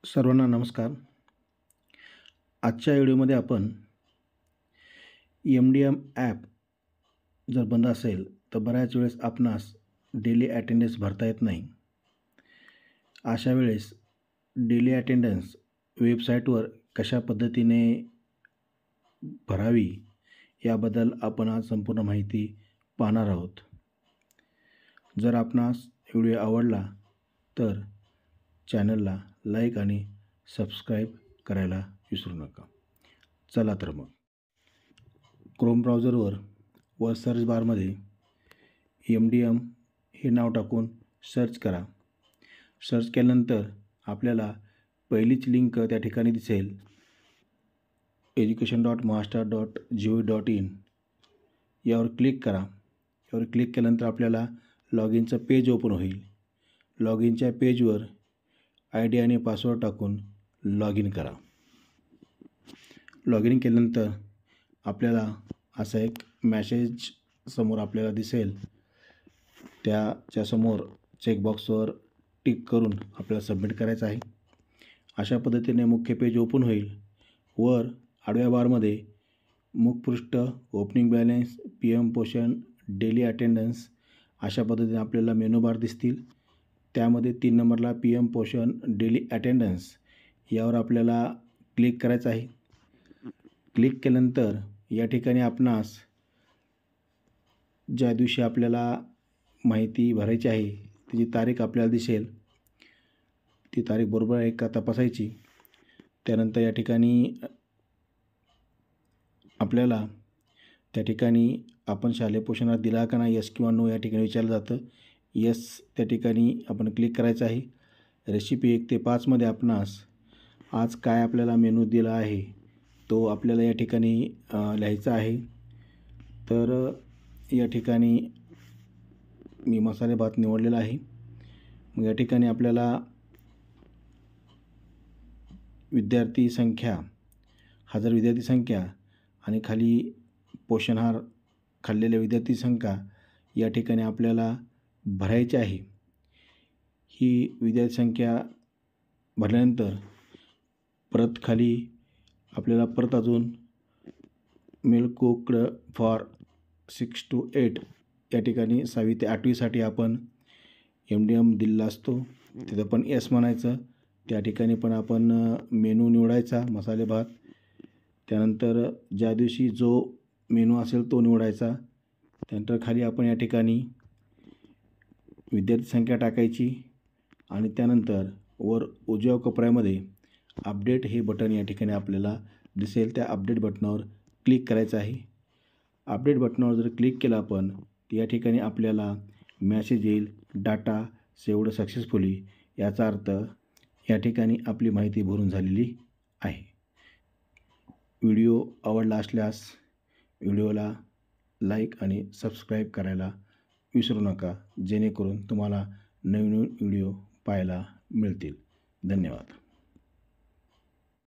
सर्वांना नमस्कार. आजच्या व्हिडिओमध्ये आपण MDM ॲप जर बंद असेल तर बऱ्याच वेळेस आपणास डेली अटेंडन्स भरता येत नाही. अशा वेळेस डेली अटेंडन्स वेबसाईटवर कशा पद्धतीने भरावी याबद्दल आपण आज संपूर्ण माहिती पाहणार आहोत. जर आपणास व्हिडिओ आवडला तर चॅनलला लाईक आणि सबस्क्राईब करायला विसरू नका. चला तर मग क्रोम ब्राउझरवर व सर्च बारमध्ये MDM हे नाव टाकून सर्च करा. सर्च केल्यानंतर आपल्याला पहिलीच लिंक त्या ठिकाणी दिसेल education.maharashtra.gov.in यावर क्लिक करा. यावर क्लिक केल्यानंतर आपल्याला लॉग इनचं पेज ओपन होईल. लॉग इनच्या पेजवर ID आणि पासवर्ड टाकून लॉग इन करा. लॉग इन केल्यानंतर आपल्याला असा एक मॅसेज समोर आपल्याला दिसेल. त्याच्यासमोर चेकबॉक्सवर टिक करून आपल्याला सबमिट करायचं आहे. अशा पद्धतीने मुख्य पेज ओपन होईल. वर आडव्या बारमध्ये मुखपृष्ठ, ओपनिंग बॅलन्स, PM पोषण, डेली अटेंडन्स अशा पद्धतीने आपल्याला मेनू बार दिसतील. त्यामध्ये 3 नंबरला PM पोषण डेली अटेंडन्स यावर आपल्याला क्लिक करायचं आहे. क्लिक केल्यानंतर या ठिकाणी आपणास ज्या दिवशी आपल्याला माहिती भरायची आहे त्याची तारीख आपल्याला दिसेल. ती तारीख बरोबर आहे का तपासायची. त्यानंतर या ठिकाणी आपल्याला त्या ठिकाणी आपण शालेय पोषणात दिला का नाही, यस किंवा नो या ठिकाणी विचारलं जातं. यस त्या ठिकाणी आपण क्लिक करायचं आहे. रेसिपी 1 ते 5 मध्ये आपणास आज काय आपल्याला मेनू दिला आहे तो आपल्याला या ठिकाणी लिहायचा आहे. तर या ठिकाणी मी मसाले भात निवडलेला आहे. मग या ठिकाणी आपल्याला विद्यार्थी संख्या, हजर विद्यार्थी संख्या आणि खाली पोषणहार खाल्लेल्या विद्यार्थी संख्या या ठिकाणी आपल्याला भरायची आहे. ही विद्यार्थी संख्या भरल्यानंतर परत खाली आपल्याला परत अजून मिल्क कुक्ड फॉर 6 to 8 या ठिकाणी 6वी ते 8वीसाठी आपण MDM दिलेला असतो. तिथं पण यस म्हणायचं. त्या ठिकाणी पण आपण मेनू निवडायचा मसाले भात. त्यानंतर ज्या दिवशी जो मेनू असेल तो निवडायचा. त्यानंतर खाली आपण या ठिकाणी विद्यार्थी संख्या टाकायची आणि त्यानंतर वर उजव्या कोपऱ्यामध्ये अपडेट हे बटन या ठिकाणी आपल्याला दिसेल. त्या अपडेट बटनावर क्लिक करायचं आहे. अपडेट बटनावर जर क्लिक केलं आपण या ठिकाणी आपल्याला मॅसेज येईल, डाटा सेव्हड सक्सेसफुली. याचा अर्थ या ठिकाणी आपली माहिती भरून झालेली आहे. व्हिडिओ आवडला असल्यास व्हिडिओला लाईक आणि सबस्क्राईब करायला विसरू नका, जेणेकरून तुम्हाला नवीन व्हिडिओ पाहायला मिळतील. धन्यवाद.